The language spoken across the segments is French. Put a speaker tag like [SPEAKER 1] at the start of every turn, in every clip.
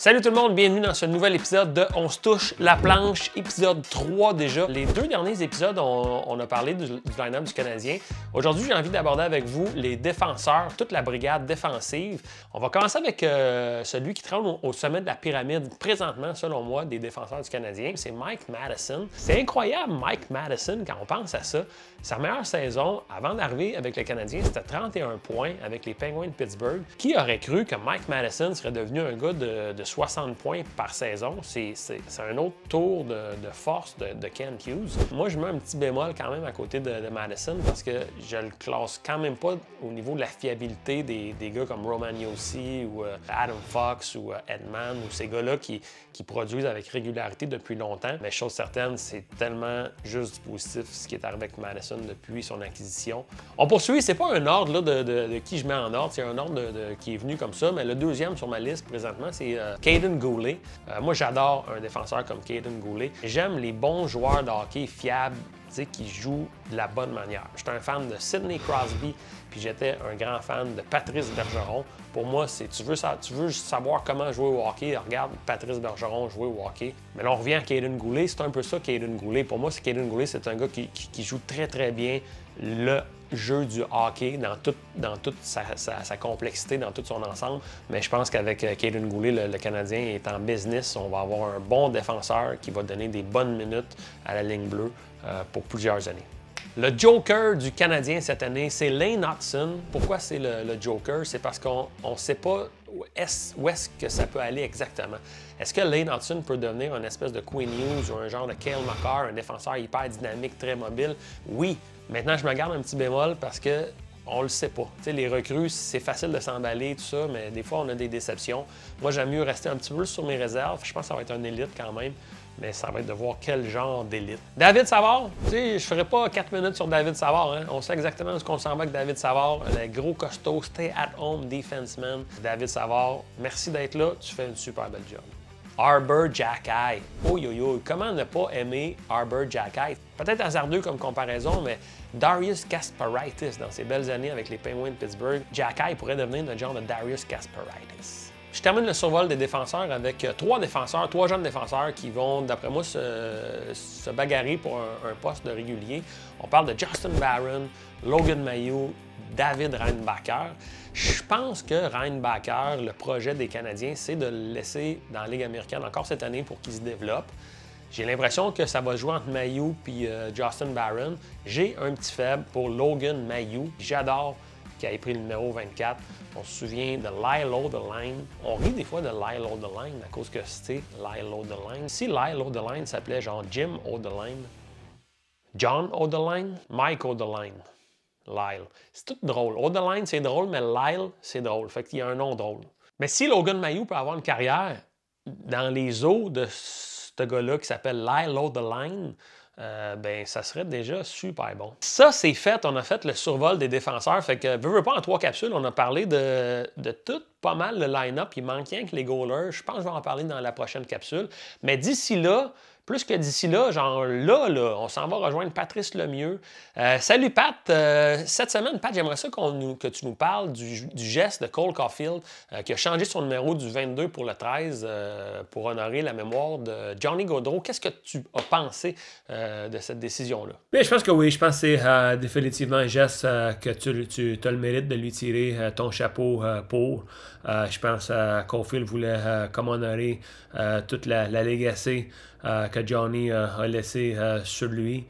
[SPEAKER 1] Salut tout le monde, bienvenue dans ce nouvel épisode de On se touche la planche, épisode 3 déjà. Les deux derniers épisodes, on a parlé du line-up du Canadien. Aujourd'hui, j'ai envie d'aborder avec vous les défenseurs, toute la brigade défensive. On va commencer avec celui qui trône au sommet de la pyramide présentement, selon moi, des défenseurs du Canadien. C'est Mike Matheson. C'est incroyable, Mike Matheson, quand on pense à ça. Sa meilleure saison, avant d'arriver avec le Canadien, c'était 31 points avec les Penguins de Pittsburgh. Qui aurait cru que Mike Matheson serait devenu un gars de 60 points par saison? C'est un autre tour de force de Kent Hughes. Moi, je mets un petit bémol quand même à côté de Matheson parce que je le classe quand même pas au niveau de la fiabilité des gars comme Roman Josi ou Adam Fox ou Edman ou ces gars-là qui produisent avec régularité depuis longtemps. Mais chose certaine, c'est tellement juste du positif ce qui est arrivé avec Matheson depuis son acquisition. On poursuit, c'est pas un ordre là, de qui je mets en ordre, c'est un ordre qui est venu comme ça, mais le deuxième sur ma liste présentement, c'est Kaiden Guhle. Moi, j'adore un défenseur comme Kaiden Guhle. J'aime les bons joueurs de hockey fiables, qui jouent de la bonne manière. J'étais un fan de Sidney Crosby, puis j'étais un grand fan de Patrice Bergeron. Pour moi, c'est tu veux savoir comment jouer au hockey, regarde Patrice Bergeron jouer au hockey. Mais là, on revient à Kaiden Guhle. C'est un peu ça, Kaiden Guhle. Pour moi, Kaiden Guhle, c'est un gars qui joue très, très bien le jeu du hockey dans toute sa complexité, dans tout son ensemble. Mais je pense qu'avec Kaiden Guhle, le Canadien est en business. On va avoir un bon défenseur qui va donner des bonnes minutes à la ligne bleue pour plusieurs années. Le Joker du Canadien cette année, c'est Lane Hutson. Pourquoi c'est le Joker? C'est parce qu'on ne sait pas où est-ce que ça peut aller exactement. Est-ce que Lane Hutson peut devenir une espèce de Quinn Hughes ou un genre de Cale Makar, un défenseur hyper dynamique, très mobile? Oui. Maintenant, je me garde un petit bémol parce que on le sait pas. T'sais, les recrues, c'est facile de s'emballer, tout ça, mais des fois, on a des déceptions. Moi, j'aime mieux rester un petit peu sur mes réserves. Je pense que ça va être un élite quand même, mais ça va être de voir quel genre d'élite. David Savard, je ferai pas 4 minutes sur David Savard. Hein? On sait exactement où on s'en va avec David Savard, le gros costaud, stay-at-home defenseman. David Savard, merci d'être là. Tu fais une super belle job. Arber Xhekaj. Oh yo yo, comment ne pas aimer Arber Xhekaj? Peut-être hasardeux comme comparaison, mais Darius Kasparaitis, dans ses belles années avec les Penguins de Pittsburgh, Xhekaj pourrait devenir le genre de Darius Kasparaitis. Je termine le survol des défenseurs avec trois jeunes défenseurs qui vont, d'après moi, se bagarrer pour un poste de régulier. On parle de Justin Barron, Logan Mailloux, David Reinbacher. Je pense que Reinbacher, le projet des Canadiens, c'est de le laisser dans la Ligue américaine encore cette année pour qu'il se développe. J'ai l'impression que ça va jouer entre Mailloux et Justin Barron. J'ai un petit faible pour Logan Mailloux. J'adore qu'il ait pris le numéro 24. On se souvient de Lyle O'Deline. On rit des fois de Lyle O'Deline à cause que c'était Lyle O'Deline. Si Lyle O'Deline s'appelait genre Jim O'Deline, John O'Deline, Mike O'Deline, Lyle. C'est tout drôle. O'Deline, c'est drôle, mais Lyle, c'est drôle. Fait qu'il y a un nom drôle. Mais si Logan Mailloux peut avoir une carrière dans les eaux de ce gars-là qui s'appelle Lyle O'Deline, ben ça serait déjà super bon. Ça, c'est fait. On a fait le survol des défenseurs. Fait que, veux pas, en 3 capsules, on a parlé de tout pas mal le line-up. Il manque rien que les goalers. Je pense que je vais en parler dans la prochaine capsule. Mais d'ici là, plus que d'ici là, genre là, on s'en va rejoindre Patrice Lemieux. Salut Pat! Cette semaine, Pat, j'aimerais ça que tu nous parles du geste de Cole Caulfield qui a changé son numéro du 22 pour le 13 pour honorer la mémoire de Johnny Gaudreau. Qu'est-ce que tu as pensé de cette décision-là?
[SPEAKER 2] Bien, je pense que oui. Je pense que c'est définitivement un geste que tu as le mérite de lui tirer ton chapeau pour. Je pense que Caulfield voulait comme honorer toute la legacy que Johnny a laissé sur lui.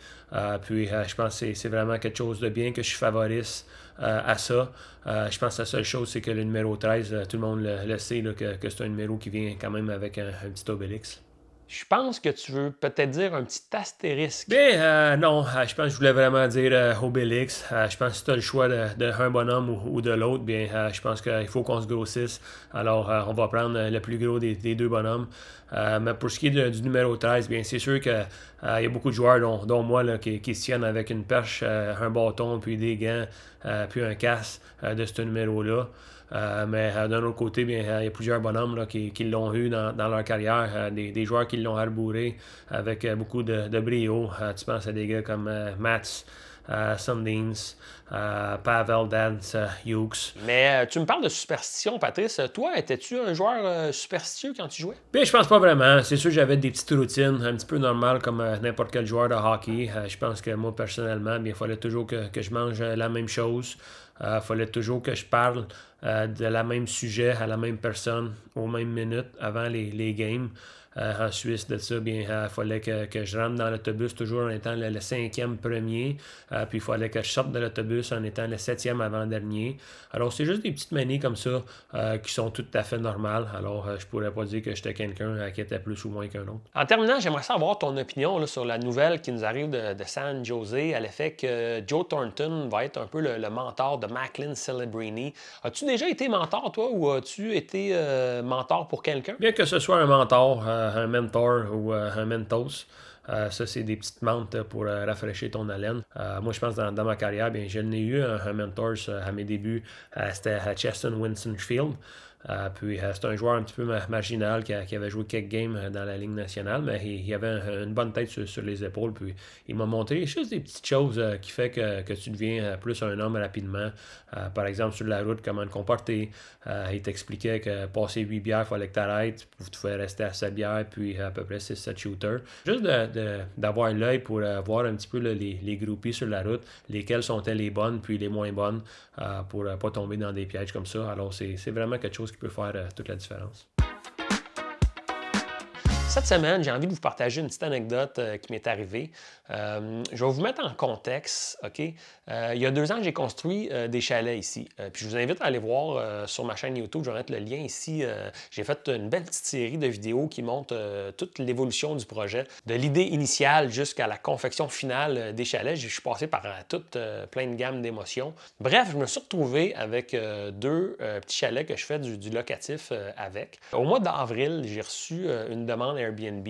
[SPEAKER 2] Puis je pense que c'est vraiment quelque chose de bien que je favorise à ça. Je pense que la seule chose, c'est que le numéro 13, tout le monde le sait, là, que c'est un numéro qui vient quand même avec un petit obélix.
[SPEAKER 1] Je pense que tu veux peut-être dire un petit astérisque.
[SPEAKER 2] Bien, non. Je pense que je voulais vraiment dire Obélix. Je pense que si tu as le choix d'un bonhomme ou de l'autre, bien, je pense qu'il faut qu'on se grossisse. Alors, on va prendre le plus gros des deux bonhommes. Mais pour ce qui est du numéro 13, bien, c'est sûr qu'il y a beaucoup de joueurs, dont moi, là, qui se tiennent avec une perche, un bâton, puis des gants, puis un casque de ce numéro-là. Mais d'un autre côté, bien, il y a plusieurs bonhommes là, qui l'ont eu dans leur carrière, des joueurs qui l'ont arbouré avec beaucoup de brio. Tu penses à des gars comme Mats Sundins, Pavel Dance, Hughes.
[SPEAKER 1] Mais tu me parles de superstition, Patrice. Toi, étais-tu un joueur superstitieux quand tu jouais?
[SPEAKER 2] Bien, je pense pas vraiment. C'est sûr que j'avais des petites routines un petit peu normales comme n'importe quel joueur de hockey. Je pense que moi, personnellement, bien, il fallait toujours que je mange la même chose. Il fallait toujours que je parle de la même sujet à la même personne aux mêmes minutes avant les games. En Suisse, de ça, bien, il fallait que je rentre dans l'autobus toujours en étant le 5e premier. Puis il fallait que je sorte de l'autobus en étant le 7e avant-dernier. Alors, c'est juste des petites manies comme ça qui sont tout à fait normales. Alors, je pourrais pas dire que j'étais quelqu'un qui était plus ou moins qu'un autre.
[SPEAKER 1] En terminant, j'aimerais savoir ton opinion là, sur la nouvelle qui nous arrive de San Jose à l'effet que Joe Thornton va être un peu le mentor de Macklin Celebrini. As-tu déjà été mentor, toi, ou as-tu été mentor pour quelqu'un?
[SPEAKER 2] Bien que ce soit un mentor, un mentor ou un mentos, ça, c'est des petites menthes pour rafraîchir ton haleine. Moi, je pense dans ma carrière, bien, je n'ai eu un mentor à mes débuts. C'était Cheston Winstonfield. Puis c'est un joueur un petit peu marginal qui avait joué quelques games dans la Ligue nationale, mais il avait une bonne tête sur les épaules. Puis il m'a montré juste des petites choses qui fait que tu deviens plus un homme rapidement. Par exemple, sur la route, comment te comporter. Il t'expliquait que passer 8 bières, il fallait que tu arrêtes. Tu pouvais rester à 7 bières, puis à peu près 6-7 shooters. Juste d'avoir l'œil pour voir un petit peu les groupies sur la route, lesquelles sont-elles les bonnes, puis les moins bonnes, pour ne pas tomber dans des pièges comme ça. Alors, c'est vraiment quelque chose qui peut faire toute la différence.
[SPEAKER 1] Cette semaine, j'ai envie de vous partager une petite anecdote qui m'est arrivée. Je vais vous mettre en contexte, OK? Il y a 2 ans, j'ai construit des chalets ici. Puis je vous invite à aller voir sur ma chaîne YouTube. Je vais mettre le lien ici. J'ai fait une belle petite série de vidéos qui montrent toute l'évolution du projet, de l'idée initiale jusqu'à la confection finale des chalets. Je suis passé par plein de gammes d'émotions. Bref, je me suis retrouvé avec 2 petits chalets que je fais du locatif avec. Au mois d'avril, j'ai reçu une demande Airbnb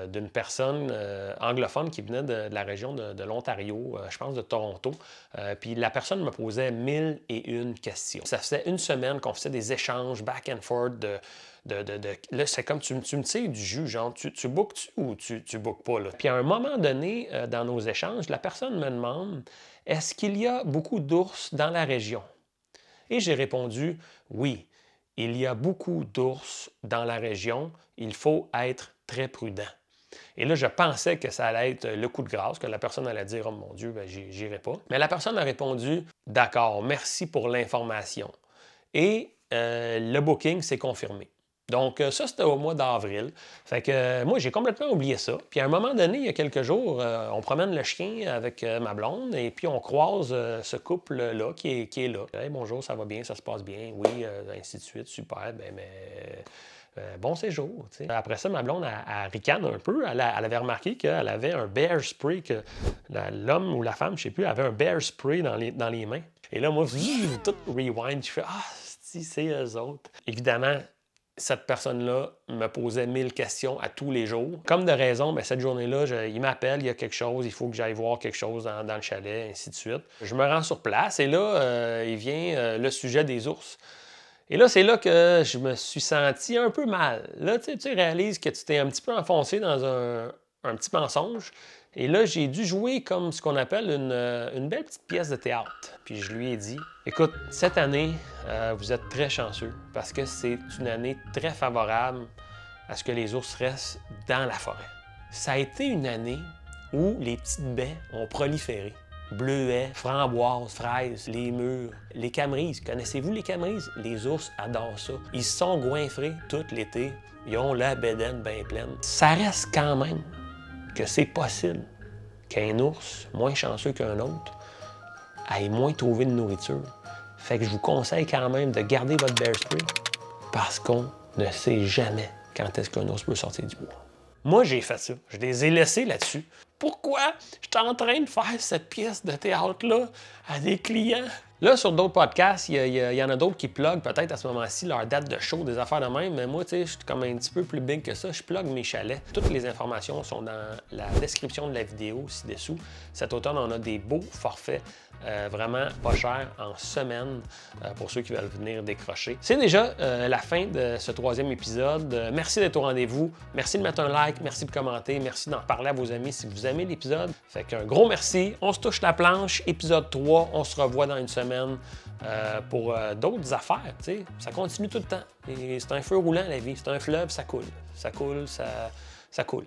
[SPEAKER 1] d'une personne anglophone qui venait de la région de l'Ontario, je pense de Toronto. Puis la personne me posait 1001 questions. Ça faisait une semaine qu'on faisait des échanges back and forth là, c'est comme tu me tires du jus, genre, tu bookes-tu ou tu bookes pas? Là? Puis à un moment donné, dans nos échanges, la personne me demande, est-ce qu'il y a beaucoup d'ours dans la région? Et j'ai répondu, oui. Il y a beaucoup d'ours dans la région. Il faut être très prudent. Et là, je pensais que ça allait être le coup de grâce, que la personne allait dire « Oh mon Dieu, ben, j'irai pas ». Mais la personne a répondu « D'accord, merci pour l'information ». Et le booking s'est confirmé. Donc, ça, c'était au mois d'avril. Fait que moi, j'ai complètement oublié ça. Puis à un moment donné, il y a quelques jours, on promène le chien avec ma blonde et puis on croise ce couple-là qui est là. Hey, bonjour, ça va bien, ça se passe bien, oui, ainsi de suite, super, bon séjour. T'sais. Après ça, ma blonde, elle ricane un peu. Elle avait remarqué qu'elle avait un bear spray, que l'homme ou la femme, je ne sais plus, avait un bear spray dans les mains. Et là, moi, tout rewind, je fais « Ah, si, c'est eux autres ». Évidemment, cette personne-là me posait 1000 questions à tous les jours. Comme de raison, bien, cette journée-là, il m'appelle, il y a quelque chose, il faut que j'aille voir quelque chose dans le chalet, ainsi de suite. Je me rends sur place et là, il vient le sujet des ours. Et là, c'est là que je me suis senti un peu mal. Là, tu réalises que tu t'es un petit peu enfoncé dans un petit mensonge. Et là, j'ai dû jouer comme ce qu'on appelle une belle petite pièce de théâtre. Puis je lui ai dit, écoute, cette année, vous êtes très chanceux parce que c'est une année très favorable à ce que les ours restent dans la forêt. Ça a été une année où les petites baies ont proliféré. Bleuets, framboises, fraises, les mûres, les camerises. Connaissez-vous les camerises? Les ours adorent ça. Ils se sont goinfrés tout l'été. Ils ont la bédaine bien pleine. Ça reste quand même que c'est possible qu'un ours, moins chanceux qu'un autre, ait moins trouvé de nourriture. Fait que je vous conseille quand même de garder votre bear spray parce qu'on ne sait jamais quand est-ce qu'un ours peut sortir du bois. Moi, j'ai fait ça. Je les ai laissés là-dessus. Pourquoi je suis en train de faire cette pièce de théâtre-là à des clients Là, sur d'autres podcasts, il y en a d'autres qui pluguent peut-être à ce moment-ci leur date de show, des affaires de même, mais moi, tu sais, je suis comme un petit peu plus big que ça. Je plug mes chalets. Toutes les informations sont dans la description de la vidéo ci-dessous. Cet automne, on a des beaux forfaits vraiment pas chers en semaine pour ceux qui veulent venir décrocher. C'est déjà la fin de ce 3e épisode. Merci d'être au rendez-vous. Merci de mettre un like, merci de commenter, merci d'en parler à vos amis si vous aimez l'épisode. Fait qu'un gros merci. On se touche la planche. Épisode 3, on se revoit dans une semaine pour d'autres affaires. T'sais. Ça continue tout le temps. Et c'est un feu roulant, la vie. C'est un fleuve, ça coule. Ça coule, ça coule.